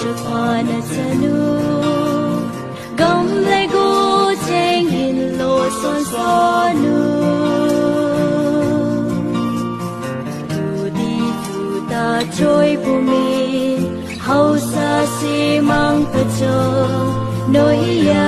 Chupana Tanu Gam Lego Jeng in Lo Son Sonu Tudi Tuta Joy Bumi Hausa Si Mang Pacho Noia